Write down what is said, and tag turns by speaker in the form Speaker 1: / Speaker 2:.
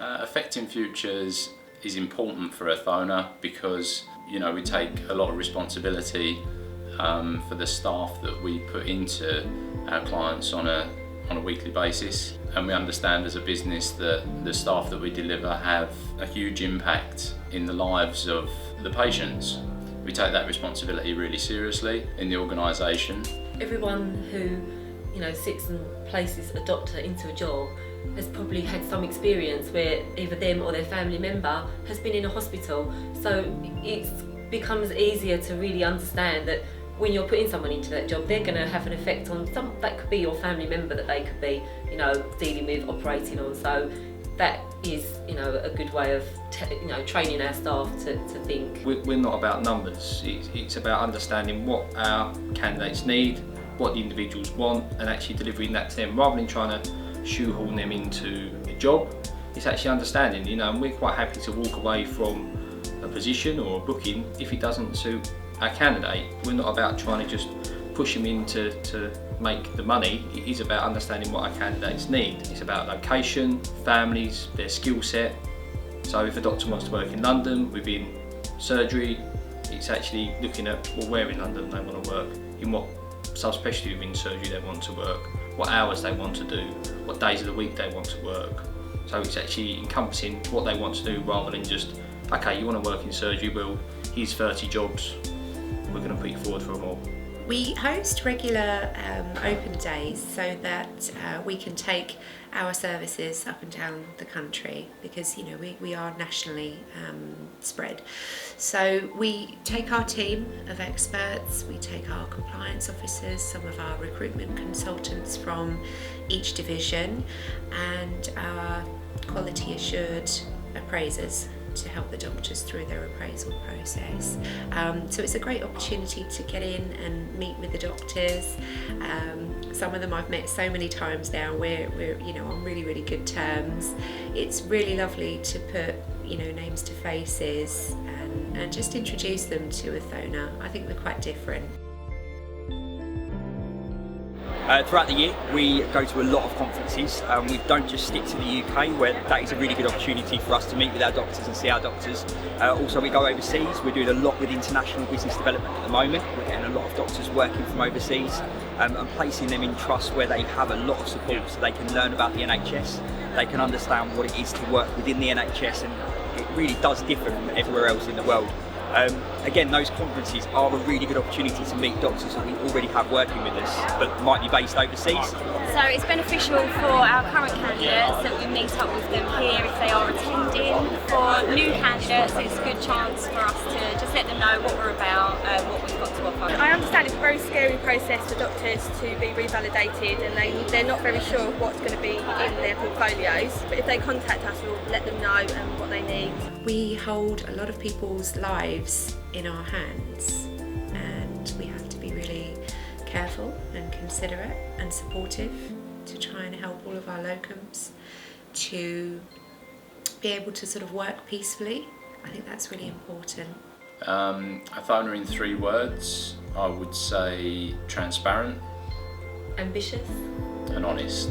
Speaker 1: Affecting futures is important for Athona because we take a lot of responsibility for the staff that we put into our clients on a weekly basis, and we understand as a business that the staff that we deliver have a huge impact in the lives of the patients. We take that responsibility really seriously in the organisation.
Speaker 2: Everyone who sits and places a doctor into a job has probably had some experience where either them or their family member has been in a hospital, so it becomes easier to really understand that when you're putting someone into that job, they're going to have an effect on that could be your family member that they could be dealing with, operating on. So that is a good way of training our staff to think.
Speaker 3: We're not about numbers, it's about understanding what our candidates need, what the individuals want, and actually delivering that to them rather than trying to shoehorn them into a job. It's actually understanding, and we're quite happy to walk away from a position or a booking if it doesn't suit our candidate. We're not about trying to just push them in to make the money. It is about understanding what our candidates need. It's about location, families, their skill set. So if a doctor wants to work in London within surgery, it's actually looking at where in London they want to work, in what subspecialty within surgery they want to work, what hours they want to do, what days of the week they want to work. So it's actually encompassing what they want to do rather than just, okay, you want to work in surgery, well, here's 30 jobs, we're going to put you forward for them all.
Speaker 4: We host regular open days so that we can take our services up and down the country because we are nationally spread. So we take our team of experts, we take our compliance officers, some of our recruitment consultants from each division, and our quality assured appraisers to help the doctors through their appraisal process. So it's a great opportunity to get in and meet with the doctors. Some of them I've met so many times now. We're on really, really good terms. It's really lovely to put names to faces and just introduce them to Athona. I think we're quite different.
Speaker 5: Throughout the year we go to a lot of conferences. We don't just stick to the UK, where that is a really good opportunity for us to meet with our doctors and see our doctors. Also we go overseas. We're doing a lot with international business development at the moment. We're getting a lot of doctors working from overseas and placing them in trust where they have a lot of support so they can learn about the NHS, they can understand what it is to work within the NHS, and it really does differ from everywhere else in the world. Again, those conferences are a really good opportunity to meet doctors that we already have working with us but might be based overseas.
Speaker 6: So it's beneficial for our current candidates that we meet up with them here if they are attending. For new candidates, it's a good chance for us to just let them know what we're about, what we've got to offer.
Speaker 7: I understand it's a very scary process for doctors to be revalidated, and they're not very sure what's going to be in their portfolios, but if they contact us we'll let them know what they need.
Speaker 4: We hold a lot of people's lives in our hands, and we have to be really careful and considerate and supportive to try and help all of our locums to be able to sort of work peacefully. I think that's really important.
Speaker 1: Athona in 3 words, I would say transparent,
Speaker 2: Ambitious
Speaker 1: and honest.